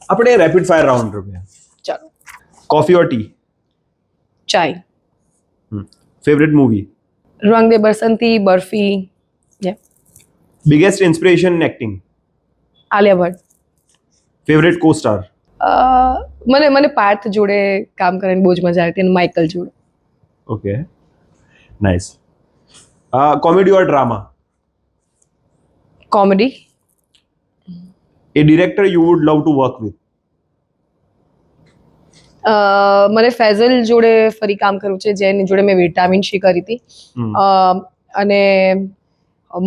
આપણે rapid fire round રમીએ. ચાલો. Coffee or tea? Chai. Favourite movie? Rang De Basanti, Barfi. Biggest inspiration in acting? Alia Bhatt. Favourite co star? મને પાર્થ જોડે કામ કરવાની બહુ જ મજા આવી હતી અને માઇકલ જોડે. Okay, nice. Comedy or drama? Comedy. A director you would love to work with? મને ફેઝલ જોડે ફરી કામ કરવું છે, જેની જોડે મેં વિટામિન સી કરી હતી. અને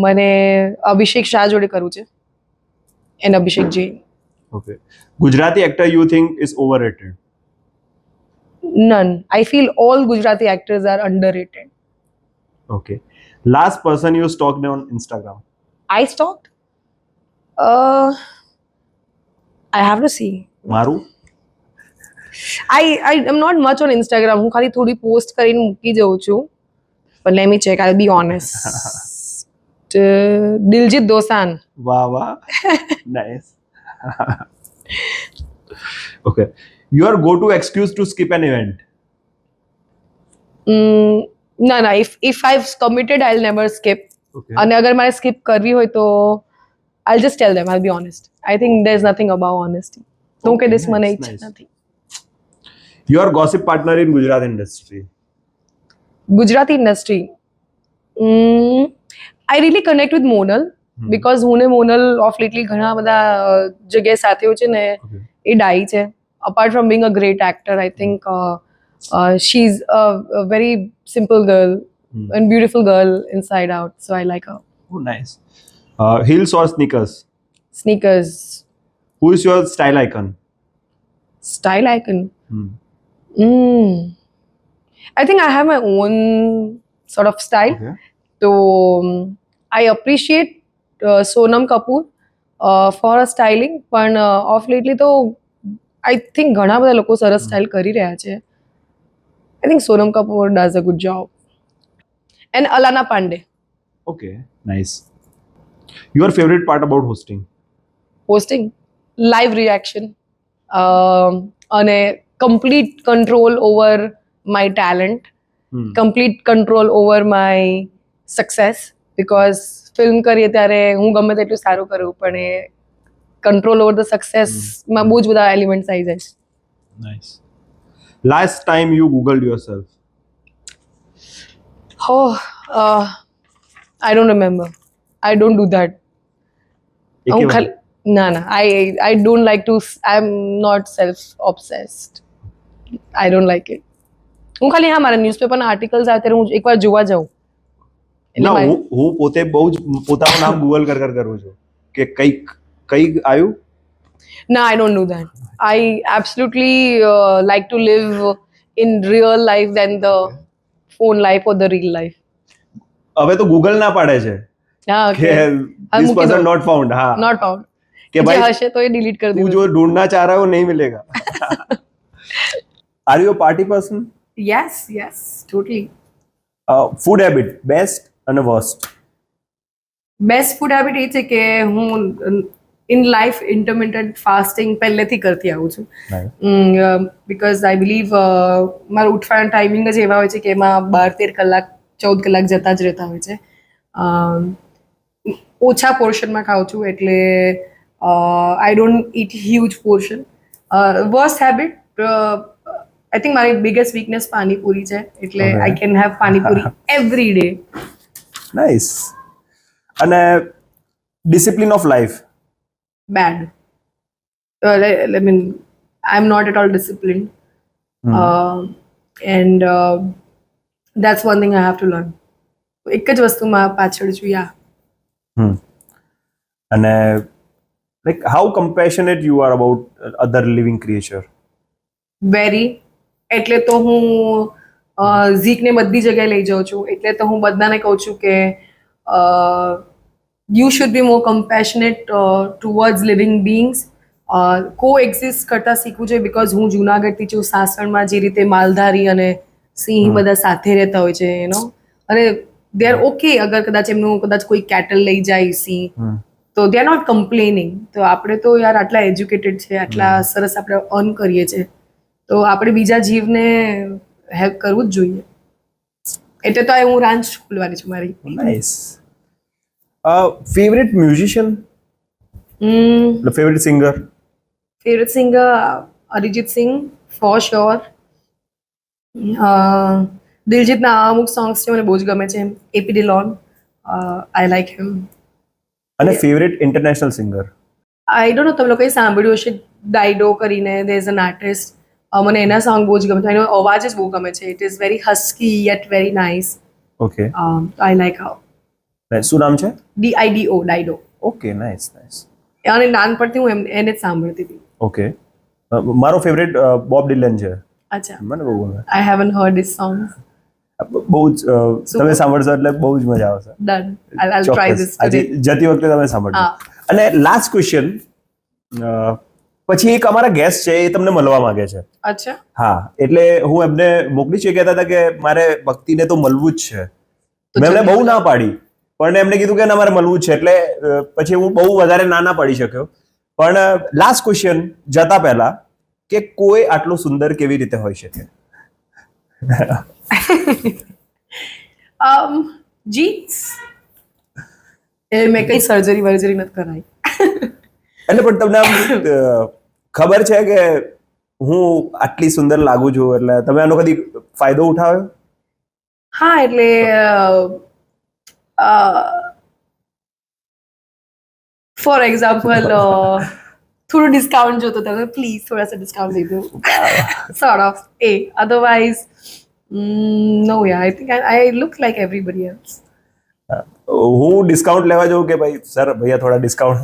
મને અભિષેક શાહ જોડે કરવું છે, and Abhishek ji. Okay. Gujarati actor you think is overrated? None. I feel all Gujarati actors are underrated. Okay. Last person you stalked on Instagram? I stalked? I have to see. મારું? I am not much on Instagram. હું ખાલી થોડી post કરીને મૂકી જઉં છું. But let me check. I'll be honest. Diljit Dosanjh. વાહ વાહ. Nice. Okay. Your go-to excuse to skip an event? No. If I've committed, I'll never skip. Okay. અને અગર મારે skip કરવી હોય તો I'll just tell them. I'll be honest. I think there's nothing above honesty. તો કે this મને ઈચ્છા નથી. Your gossip partner in Gujarat industry? Gujarati industry. I really connect with Monal because હું ને Monal of lately ઘણા બધા જગ્યાએ સાથીઓ છે ને એ ડાઈ છે. Apart from being a great actor, I think she's a very simple girl and beautiful girl inside out. So I like her. Oh, nice. Heels or sneakers? Sneakers. Who is your style icon? Style icon. I think I have my own sort of style. Okay. So I appreciate Sonam Kapoor for her styling. પણ off lately તો I think ઘણા બધા લોકો સરસ style કરી રહ્યા છે. I think Sonam Kapoor does a good job. And Alana Pandey. Okay, nice. Your favorite part about hosting? Hosting, live reaction, અને complete control over my talent, complete control over my success. Because film કરીએ ત્યારે હું ગમે તેટલું સારું કરું પણ એ control over the success માં બહુ જ બધા elements આવી જાય. Nice. Last time you googled yourself? I don't remember. I don't do that. I don't like to. I'm not self-obsessed. I don't like it. હું ખાલી હા મારા ન્યૂઝપેપરના આર્ટિકલ્સ આવે ત્યારે હું એકવાર જોવા જાઉં. ના હું પોતે બહુ જ પોતાનું નામ ગૂગલ કર કરું છું કે કઈ આવ્યું. No, I don't do that. I absolutely like to live in real life than the phone life or the real life. હવે તો ગૂગલ ના પાડે છે કે this person not found. હા, not found. કે ભાઈ હશે તો એ ડિલીટ કરી તું દીધું. જો ઢૂંढना चाह रहा हो नहीं मिलेगा. Are you a party person? Yes, totally. Food habit best and worst? Best food habit એ છે કે હું ઇન લાઈફ ઇન્ટરમિટન્ટ ફાસ્ટિંગ પહેલેથી કરતી આવું છું. બિકોઝ આઈ બિલીવ મારું ઉઠવાના ટાઈમિંગ જ એવા હોય છે કે એમાં 12-13 કલાક 14 કલાક જતા જ રહેતા હોય છે. ઓછા પોર્શનમાં ખાઉં છું એટલે I don't eat huge portion. Worst habit I think મારી બિગેસ્ટ વીકનેસ પાણીપુરી છે એટલે I can have panipuri every day. Nice. અને discipline of life? Bad. I mean, I'm not at all disciplined. And that's one thing I have to learn. એક જ વસ્તુમાં પાછળ છું. અને like how compassionate you are about other living creature? Very. એટલે તો હું ઝીકને બધી જગ્યાએ લઈ જાઉં છું. એટલે તો હું બધાને કહું છું કે you should be more compassionate towards living beings. coexist કરતા શીખવું જોઈએ because હું જુનાગઢથી છું. સાસણમાં જે રીતે માલધારી અને સિંહ બધા સાથે રહેતા હોય છે અને they are okay અગર કદાચ એમનું કોઈ કેટલ લઈ જાય સિંહ તો દે આર નોટ કમ્પ્લેનિંગ. તો આપણે તો યાર આટલા એજ્યુકેટેડ છે, આટલા સરસ આપણે અર્ન કરીએ છીએ, તો આપણે બીજા જીવને હેલ્પ કરવું જ જોઈએ. એટલે તો હું રાંચ ખોલવાની છું મારી. Nice. Favourite musician, favourite singer? Favourite singer Arijit Singh for sure. દિલજીતના અમુક સોંગ્સ છે મને બહુ જ ગમે છે. AP Dhillon, I like him. અને favourite international singer? I don't know, તમે લોકોએ સાંભળ્યું હશે ડાઇડો કરીને, ધેર ઇઝ એન આર્ટિસ્ટ. મને એના સોંગ બહુ જ ગમે છે, એનો અવાજ જ બહુ ગમે છે. It is very husky yet very nice. Okay, I like how. શું નામ છે? DIDO, Dido. Okay, nice nice. અને નાનપણથી હું એને જ સાંભળતી હતી. ઓકે, મારો ફેવરેટ બોબ ડિલન છે. અચ્છા, મને બહુ ગમે. આઈ હેવન્ટ હર્ડ હિઝ સોંગ્સ. બહુ જ તમે સાંભળશો એટલે બહુ જ મજા આવશે. ડન, આઈલ ટ્રાય ધીસ આજે જતી વખતે તમે સાંભળજો. અને લાસ્ટ ક્વેશ્ચન, પછી એક અમારા ગેસ્ટ છે, એ તમને મળવા માંગે છે. અચ્છા, હા, એટલે હું એમને મોકલીશ. એ કહેતા હતા કે મારે ભક્તિને તો મળવું જ છે. મેં એમને બહુ ના પાડી, પણ એમને કીધું કે ના મારે મળવું જ છે. એટલે પછી હું બહુ વધારે ના પાડી શક્યો. પણ લાસ્ટ ક્વેશ્ચન જતા પહેલા, કે કોઈ આટલું સુંદર કેવી રીતે હોઈ શકે? જીન્સ. મેં કઈ સર્જરી વર્જરી નથી કરાવી. એટલે પણ તમને આમ ખબર છે કે હું આટલી સુંદર લાગુ છું, એટલે તમે આનો કદી ફાયદો ઉઠાવ્યો? હા, એટલે ફોર એક્ઝામ્પલ થોડું ડિસ્કાઉન્ટ જોતો હતો, પ્લીઝ થોડા સા ડિસ્કાઉન્ટ દે દો, sort of. Otherwise, no, yeah, I think I look like everybody else. હું ડિસ્કાઉન્ટ લેવા જાઉં કે ભાઈ સર ભૈયા થોડા ડિસ્કાઉન્ટ,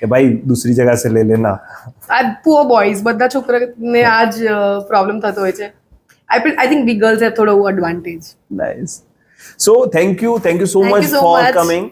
કે ભાઈ દૂસરી જગહ સે લે લેના? આ પુઅર બોયઝ, બધા છોકરાને આ જ પ્રોબ્લેમ થતો હોય છે. I think we girls have થોડો advantage. Nice. So thank you so Thank much you so for much. Coming.